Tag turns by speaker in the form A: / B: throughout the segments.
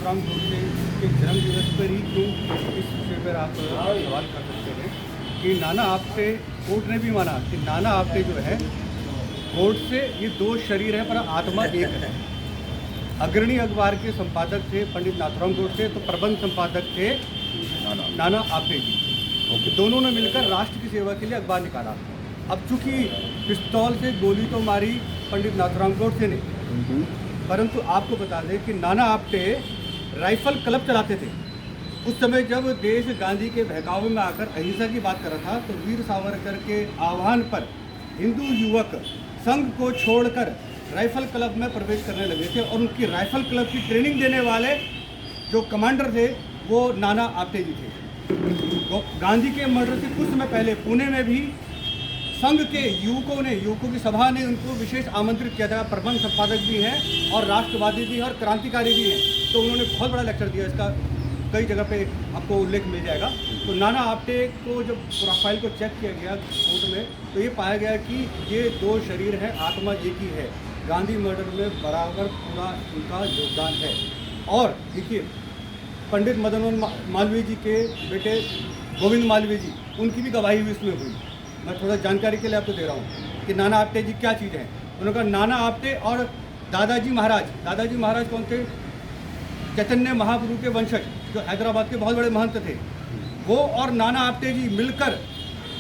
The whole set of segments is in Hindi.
A: नाथूराम गोडसे के जन्म दिवस पर ही क्यों, इस विषय पर आप सवाल कर सकते हैं कि नाना आपटे, कोर्ट ने भी माना कि नाना आपटे जो है गोडसे ये दो शरीर है पर आत्मा एक है। अग्रणी अखबार के संपादक थे पंडित नाथूराम गोडसे, तो प्रबंध संपादक थे नाना आपटे जी। दोनों ने मिलकर राष्ट्र की सेवा के लिए अखबार निकाला। अब चूंकि पिस्तौल से गोली तो मारी पंडित नाथूराम गोडसे ने, परंतु आपको बता दें कि नाना आपटे राइफल क्लब चलाते थे। उस समय जब देश गांधी के बहकावे में आकर अहिंसा की बात कर रहा था, तो वीर सावरकर के आह्वान पर हिंदू युवक संघ को छोड़कर राइफल क्लब में प्रवेश करने लगे थे, और उनकी राइफल क्लब की ट्रेनिंग देने वाले जो कमांडर थे वो नाना आपटे जी थे। गांधी के मर्डर से कुछ समय पहले पुणे में भी संघ के युवकों की सभा ने उनको विशेष आमंत्रित किया था। प्रबंध संपादक भी हैं और राष्ट्रवादी भी हैं और क्रांतिकारी भी हैं, तो उन्होंने बहुत बड़ा लेक्चर दिया। इसका कई जगह पे आपको उल्लेख मिल जाएगा। तो नाना आपटे को जब प्रोफाइल को चेक किया गया कोर्ट में, तो ये पाया गया कि ये दो शरीर हैं, आत्मा एक ही है। गांधी मर्डर में बराबर पूरा उनका योगदान है। और देखिए, पंडित मदन मोहन मालवीय जी के बेटे गोविंद मालवीय जी, उनकी भी गवाही भी इसमें हुई। मैं थोड़ा जानकारी के लिए आपको दे रहा हूँ कि नाना आपटे जी क्या चीज़ है। उन्होंने कहा नाना आपटे और दादाजी महाराज कौन थे? चैतन्य महाप्रभु के वंशज, जो हैदराबाद के बहुत बड़े महंत थे। वो और नाना आपटे जी मिलकर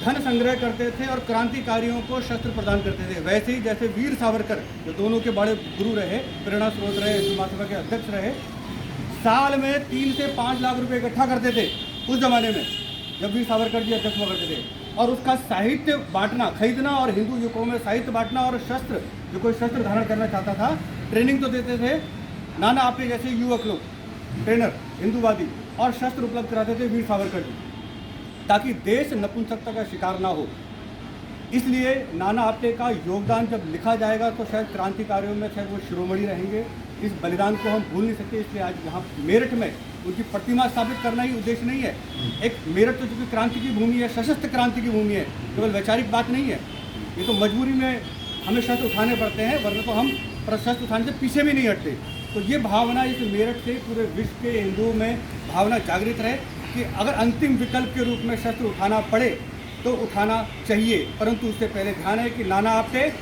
A: धन संग्रह करते थे और क्रांतिकारियों को शस्त्र प्रदान करते थे। वैसे ही जैसे वीर सावरकर, जो दोनों के बड़े गुरु रहे, प्रेरणा स्रोत रहे, हिंदू महासभा के अध्यक्ष रहे, साल में 3 से 5 लाख रुपए इकट्ठा करते थे उस जमाने में, जब वीर सावरकर जी अध्यक्ष हुआ करते थे। और उसका साहित्य बांटना, खरीदना और हिंदू युवकों में साहित्य बांटना, और शस्त्र, जो कोई शस्त्र धारण करना चाहता था, ट्रेनिंग तो देते थे नाना आपटे जैसे युवक लोग, ट्रेनर हिंदूवादी, और शस्त्र उपलब्ध कराते थे वीर सावरकर जी, ताकि देश नपुंसकता का शिकार ना हो। इसलिए नाना आपटे का योगदान जब लिखा जाएगा तो शायद क्रांतिकारियों में शायद वो शिरोमणि रहेंगे। इस बलिदान को हम भूल नहीं सकते। इसलिए आज यहाँ मेरठ में उनकी प्रतिमा स्थापित करना ही उद्देश्य नहीं है। एक मेरठ तो चूँकि क्रांति की भूमि है, सशस्त्र क्रांति की भूमि है, केवल वैचारिक बात नहीं है। ये तो मजबूरी में हमें शस्त्र उठाने पड़ते हैं, वरना तो हम शस्त्र उठाने से पीछे भी नहीं हटते। तो ये भावना इस मेरठ से पूरे विश्व के हिंदुओं में भावना जागृत रहे कि अगर अंतिम विकल्प के रूप में शस्त्र उठाना पड़े तो उठाना चाहिए। परंतु उससे पहले ध्यान है कि नाना आपटे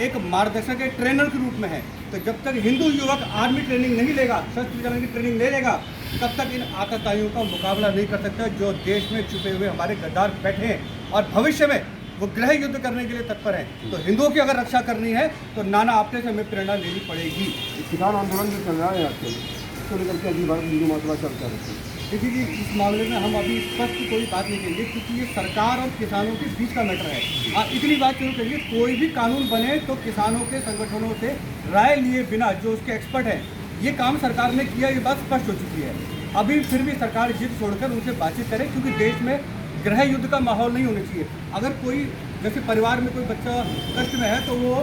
A: एक मार्गदर्शक, एक ट्रेनर के रूप में है। तो जब तक हिंदू युवक आर्मी ट्रेनिंग नहीं लेगा, शस्त्र चलाने की ट्रेनिंग नहीं लेगा, तब तक इन आतताइयों का मुकाबला नहीं कर सकता जो देश में छुपे हुए हमारे गद्दार बैठे हैं और भविष्य में वो गृह युद्ध करने के लिए तत्पर हैं। तो हिंदुओं की अगर रक्षा करनी है तो नाना आपटे से हमें प्रेरणा लेनी पड़ेगी।
B: किसान आंदोलन जो चल रहा है आजकल, इसको लेकर के अभी भारत हिंदू महासभा चलता है।
A: देखिए जी, इस मामले में हम अभी स्पष्ट कोई बात नहीं करेंगे, क्योंकि ये सरकार और किसानों के बीच का मैटर है। इतनी बात जरूर करिए, कोई भी कानून बने तो किसानों के संगठनों से राय लिए बिना, जो उसके एक्सपर्ट हैं, ये काम सरकार ने किया, ये बात स्पष्ट हो चुकी है। अभी फिर भी सरकार जिद छोड़कर उनसे बातचीत करे, क्योंकि देश में गृह युद्ध का माहौल नहीं होना चाहिए। अगर कोई, जैसे परिवार में कोई बच्चा कष्ट में है तो वो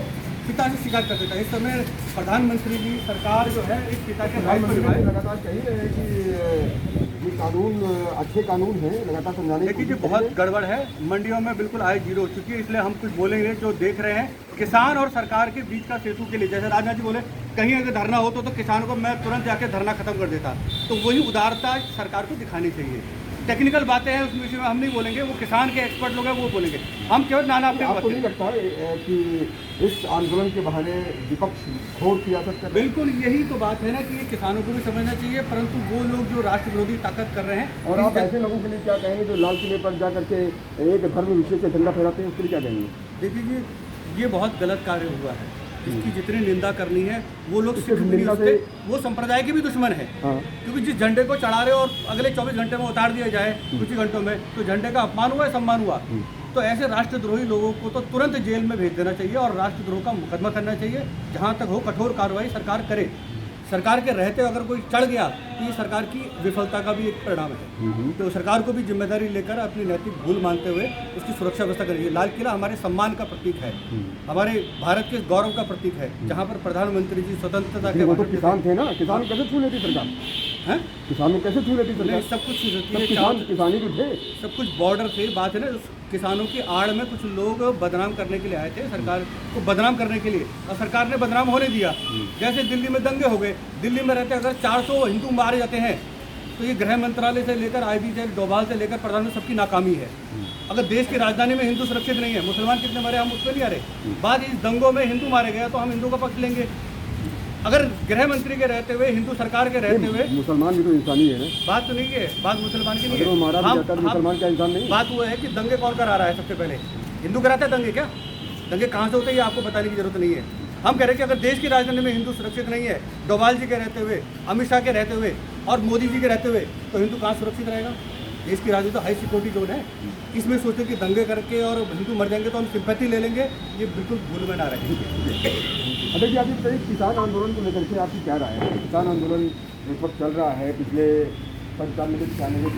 A: पिता से शिकायत कर देता है। इस समय प्रधानमंत्री जी, सरकार जो है, इस पिता के
B: लगातार कही रहे हैं कि ये कानून अच्छे कानून हैं, लगातार समझाने की।
A: देखिए, बहुत गड़बड़ है। मंडियों में बिल्कुल आय जीरो हो चुकी है, इसलिए हम कुछ बोलेंगे जो देख रहे हैं। किसान और सरकार के बीच का सेतु के लिए, जैसे राजनाथ जी बोले, कहीं अगर धरना हो तो किसानों को मैं तुरंत जाके धरना खत्म कर देता, तो वही उदारता सरकार को दिखानी चाहिए। टेक्निकल बातें हैं, उस विषय में हम नहीं बोलेंगे, वो किसान के एक्सपर्ट लोग हैं वो बोलेंगे। हम केवल नाना आपटे
B: आपको नहीं लगता है कि इस आंदोलन के बहाने विपक्ष घोर सियासत कर?
A: बिल्कुल यही तो बात है ना कि ये किसानों को भी समझना चाहिए, परंतु वो लोग जो राष्ट्र विरोधी ताकत कर रहे हैं।
B: और आप ऐसे लोगों के लिए क्या कहेंगे जो लाल किले पर जा करके एक धर्म विषय से झंडा फहराते हैं, उसके लिए क्या कहेंगे?
A: देखिए जी, ये बहुत गलत कार्य हुआ है। इसकी जितनी निंदा करनी है, वो लोग वो संप्रदाय के भी दुश्मन है। क्योंकि जिस झंडे को चढ़ा रहे और अगले 24 घंटे में उतार दिया जाए कुछ ही घंटों में, तो झंडे का अपमान हुआ है, सम्मान हुआ। तो ऐसे राष्ट्रद्रोही लोगों को तो तुरंत जेल में भेज देना चाहिए और राष्ट्रद्रोह का मुकदमा करना चाहिए। जहाँ तक हो कठोर कार्रवाई सरकार करे। सरकार के रहते अगर कोई चढ़ गया तो ये सरकार की विफलता का भी एक परिणाम है। तो सरकार को भी जिम्मेदारी लेकर अपनी नैतिक भूल मानते हुए उसकी सुरक्षा व्यवस्था करनी है। लाल किला हमारे सम्मान का प्रतीक है, हमारे भारत के गौरव का प्रतीक है, जहाँ पर प्रधानमंत्री जी स्वतंत्रता के
B: तो किसान थे ना, किसान कैसे छू लेती सरकार है? किसानों कैसे छू लेती सरकार?
A: सब कुछ
B: किसानी तो थे,
A: सब कुछ बॉर्डर से बात है ना। किसानों की आड़ में कुछ लोग बदनाम करने के लिए आए थे, सरकार को बदनाम करने के लिए, और सरकार ने बदनाम होने दिया। जैसे दिल्ली में दंगे हो गए, दिल्ली में रहते अगर 400 हिंदू मारे जाते हैं तो ये गृह मंत्रालय से लेकर आईबी से, डोभाल से लेकर प्रधानमंत्री सबकी नाकामी है। अगर देश की राजधानी में हिंदू सुरक्षित नहीं है, मुसलमान कितने मरे हम उस पर नहीं आ रहे, बाद इस दंगों में हिंदू मारे गए तो हम हिंदू का पक्ष लेंगे। अगर गृह मंत्री के रहते हुए, हिंदू सरकार के रहते हुए,
B: मुसलमान भी तो इंसानी है ना।
A: बात तो नहीं है, बात मुसलमान की नहीं
B: अगर वो
A: है।
B: मारा भी जाता है तो मुसलमान क्या इंसान नहीं है?
A: बात वो है कि दंगे कौन करा रहा है सबसे पहले, हिंदू कराता है दंगे क्या? दंगे कहाँ से होते हैं ये आपको बताने की जरूरत नहीं है। हम कह रहे हैं कि अगर देश की राजधानी में हिंदू सुरक्षित नहीं है, डोभाल जी के रहते हुए, अमित शाह के रहते हुए और मोदी जी के रहते हुए, तो हिंदू कहाँ सुरक्षित रहेगा? देश की राजधानी तो हाई सिक्योरिटी जोन है। इसमें सोचते कि दंगे करके और हिंदू मर जाएंगे तो हम सिंपैथी ले लेंगे, ये बिल्कुल भूल में ना रहेंगे।
B: अच्छा जी, अभी बताइए किसान आंदोलन को लेकर के आपकी क्या राय है? किसान आंदोलन इस वक्त चल रहा है, पिछले 5 साल में किसान ने